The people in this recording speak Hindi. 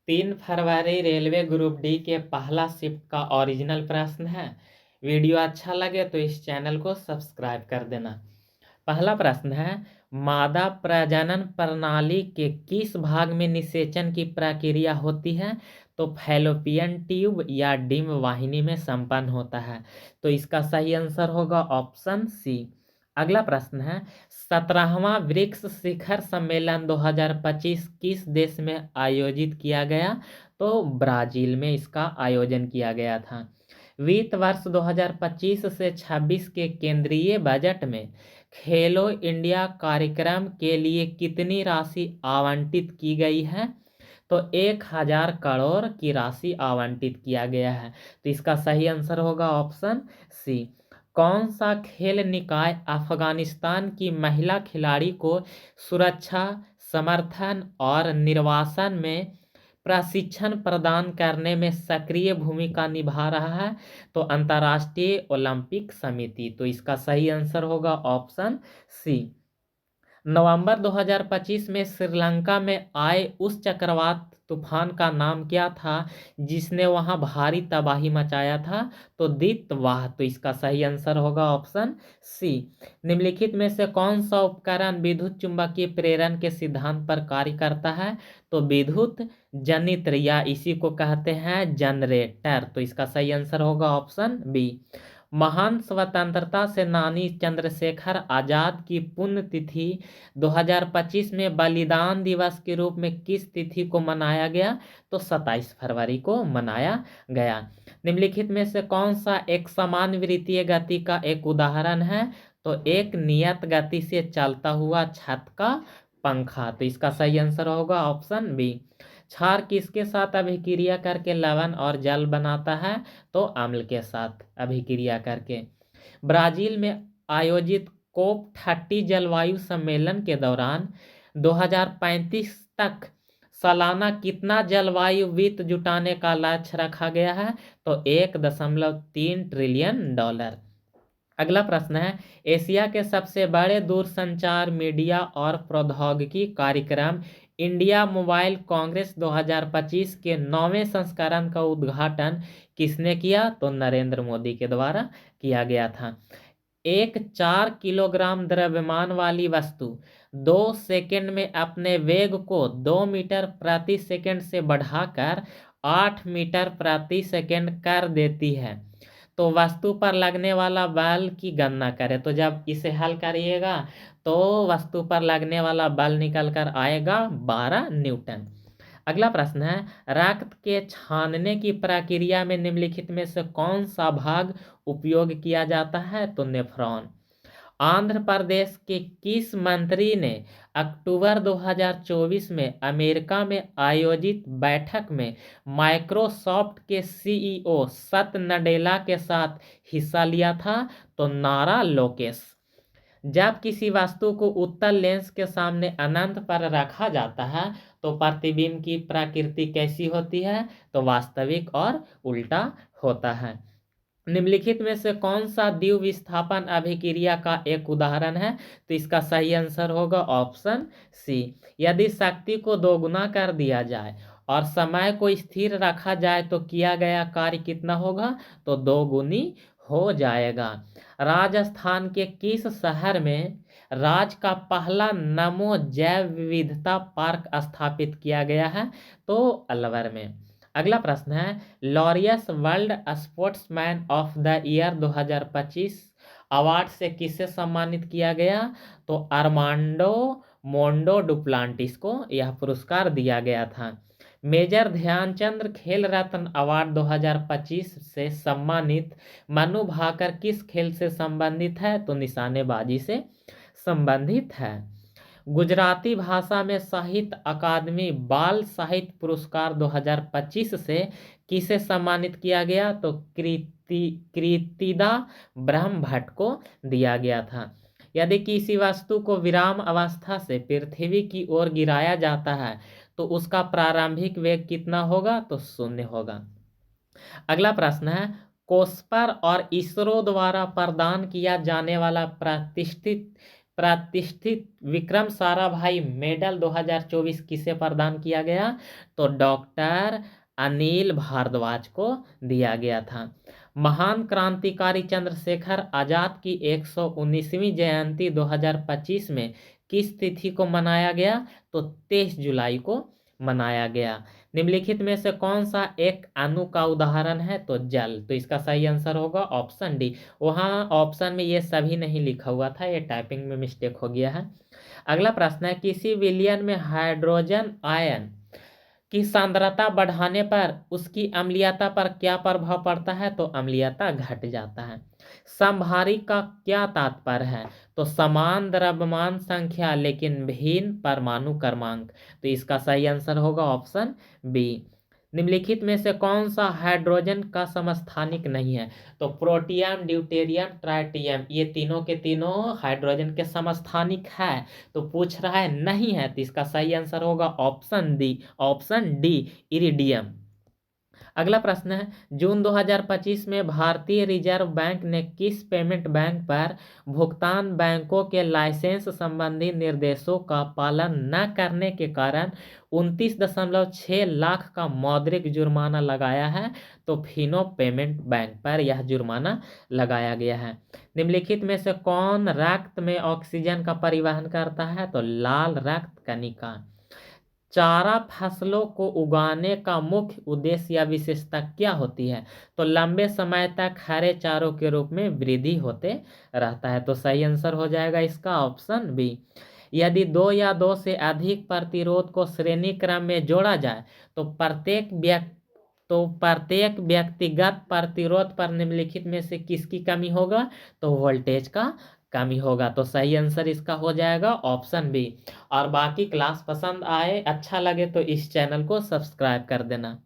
3 फरवरी रेलवे ग्रुप डी के पहला शिफ्ट का ओरिजिनल प्रश्न है। वीडियो अच्छा लगे तो इस चैनल को सब्सक्राइब कर देना। पहला प्रश्न है, मादा प्रजनन प्रणाली के किस भाग में निषेचन की प्रक्रिया होती है? तो फैलोपियन ट्यूब या डिम्ब वाहिनी में संपन्न होता है। तो इसका सही आंसर होगा ऑप्शन सी। अगला प्रश्न है, 17वां ब्रिक्स शिखर सम्मेलन 2025 किस देश में आयोजित किया गया? तो ब्राजील में इसका आयोजन किया गया था। वित्त वर्ष 2025 से 26 के केंद्रीय बजट में खेलो इंडिया कार्यक्रम के लिए कितनी राशि आवंटित की गई है? तो 1000 करोड़ की राशि आवंटित किया गया है। तो इसका सही आंसर होगा ऑप्शन सी। कौन सा खेल निकाय अफगानिस्तान की महिला खिलाड़ी को सुरक्षा, समर्थन और निर्वासन में प्रशिक्षण प्रदान करने में सक्रिय भूमिका निभा रहा है? तो अंतर्राष्ट्रीय ओलंपिक समिति। तो इसका सही आंसर होगा ऑप्शन सी। नवंबर 2025 में श्रीलंका में आए उस चक्रवात तूफान का नाम क्या था जिसने वहां भारी तबाही मचाया था? तो दितवाह। तो इसका सही आंसर होगा ऑप्शन सी। निम्नलिखित में से कौन सा उपकरण विद्युत चुंबकीय प्रेरण के सिद्धांत पर कार्य करता है? तो विद्युत जनित्र या इसी को कहते हैं जनरेटर। तो इसका सही आंसर होगा ऑप्शन बी। महान स्वतंत्रता सेनानी चंद्रशेखर आजाद की पुण्यतिथि 2025 में बलिदान दिवस के रूप में किस तिथि को मनाया गया? तो 27 फरवरी को मनाया गया। निम्नलिखित में से कौन सा एक समान वृत्तीय गति का एक उदाहरण है? तो एक नियत गति से चलता हुआ छत का पंखा। तो इसका सही आंसर होगा ऑप्शन बी। क्षार किसके साथ अभिक्रिया करके लवण और जल बनाता है? तो अम्ल के साथ अभिक्रिया करके। ब्राजील में आयोजित कोप 30 जलवायु सम्मेलन के दौरान 2035 तक सालाना कितना जलवायु वित्त जुटाने का लक्ष्य रखा गया है? तो 1.3 ट्रिलियन डॉलर। अगला प्रश्न है, एशिया के सबसे बड़े दूरसंचार मीडिया और प्रौद्योगिकी कार्यक्रम इंडिया मोबाइल कांग्रेस 2025 के 9वें संस्करण का उद्घाटन किसने किया? तो नरेंद्र मोदी के द्वारा किया गया था। एक 4 किलोग्राम द्रव्यमान वाली वस्तु 2 सेकंड में अपने वेग को 2 मीटर प्रति सेकंड से बढ़ाकर 8 मीटर प्रति सेकंड कर देती है। तो वस्तु पर लगने वाला बल की गणना करें। तो जब इसे हल करिएगा तो वस्तु पर लगने वाला बल निकल कर आएगा 12 न्यूटन। अगला प्रश्न है, रक्त के छानने की प्रक्रिया में निम्नलिखित में से कौन सा भाग उपयोग किया जाता है? तो नेफ्रॉन। आंध्र प्रदेश के किस मंत्री ने अक्टूबर 2024 में अमेरिका में आयोजित बैठक में माइक्रोसॉफ्ट के सीईओ सत्य नडेला के साथ हिस्सा लिया था? तो नारा लोकेश। जब किसी वस्तु को उत्तल लेंस के सामने अनंत पर रखा जाता है तो प्रतिबिंब की प्रकृति कैसी होती है? तो वास्तविक और उल्टा होता है। निम्नलिखित में से कौन सा द्वितीय विस्थापन अभिक्रिया का एक उदाहरण है? तो इसका सही आंसर होगा ऑप्शन सी। यदि शक्ति को दोगुना कर दिया जाए और समय को स्थिर रखा जाए तो किया गया कार्य कितना होगा? तो 2 गुनी हो जाएगा। राजस्थान के किस शहर में राज्य का पहला नमो जैव विविधता पार्क स्थापित किया गया है? तो अलवर में। अगला प्रश्न है, Laureus world sportsman of the year 2025 award से किसे सम्मानित किया गया? तो अरमांडो मोंडो डुप्लांटिस को यह पुरस्कार दिया गया था। मेजर ध्यानचंद खेल रत्न अवार्ड 2025 से सम्मानित मनु भाकर किस खेल से संबंधित है? तो निशानेबाजी से संबंधित है। गुजराती भाषा में साहित्य अकादमी बाल साहित्य पुरस्कार 2025 से किसे सम्मानित किया गया? तो कृतिदा ब्रह्म भट्ट को दिया गया था। यदि किसी वस्तु को विराम अवस्था से पृथ्वी की ओर गिराया जाता है तो उसका प्रारंभिक वेग कितना होगा? तो 0 होगा। अगला प्रश्न है, कोस्पर और इसरो द्वारा प्रदान किया जाने वाला प्रतिष्ठित प्रतिष्ठित विक्रम साराभाई मेडल 2024 किसे प्रदान किया गया? तो डॉक्टर अनिल भारद्वाज को दिया गया था। महान क्रांतिकारी चंद्रशेखर आजाद की 119वीं जयंती 2025 में किस तिथि को मनाया गया? तो 23 जुलाई को मनाया गया। निम्नलिखित में से कौन सा एक अणु का उदाहरण है? तो जल। तो इसका सही आंसर होगा ऑप्शन डी। वहाँ ऑप्शन में ये सभी नहीं लिखा हुआ था, ये टाइपिंग में मिस्टेक हो गया है। अगला प्रश्न है, किसी विलयन में हाइड्रोजन आयन की सांद्रता बढ़ाने पर उसकी अम्लीयता पर क्या प्रभाव पड़ता है? तो अम्लीयता घट जाता है। समभारी का क्या तात्पर्य है? तो समान द्रव्यमान संख्या लेकिन भिन्न परमाणु क्रमांक। तो इसका सही आंसर होगा ऑप्शन बी। निम्नलिखित में से कौन सा हाइड्रोजन का समस्थानिक नहीं है? तो प्रोटियम, ड्यूटेरियम, ट्राइटियम, ये तीनों के तीनों हाइड्रोजन के समस्थानिक है। तो पूछ रहा है नहीं है, तो इसका सही आंसर होगा ऑप्शन डी इरिडियम। अगला प्रश्न है, जून 2025 में भारतीय रिजर्व बैंक ने किस पेमेंट बैंक पर भुगतान बैंकों के लाइसेंस संबंधी निर्देशों का पालन न करने के कारण 29.6 लाख का मौद्रिक जुर्माना लगाया है? तो फिनो पेमेंट बैंक पर यह जुर्माना लगाया गया है। निम्नलिखित में से कौन रक्त में ऑक्सीजन का परिवहन करता है? तो लाल रक्त कणिका। चारा फसलों को उगाने का मुख्य उद्देश्य या विशेषता क्या होती है? तो लंबे समय तक हरे चारों के रूप में वृद्धि होते रहता है। तो सही आंसर हो जाएगा इसका ऑप्शन बी। यदि दो या दो से अधिक प्रतिरोध को श्रेणी क्रम में जोड़ा जाए तो प्रत्येक व्यक्तिगत प्रतिरोध पर निम्नलिखित में से किसकी कमी होगा? तो वोल्टेज का कमी होगा। तो सही आंसर इसका हो जाएगा ऑप्शन बी। और बाकी क्लास पसंद आए, अच्छा लगे तो इस चैनल को सब्सक्राइब कर देना।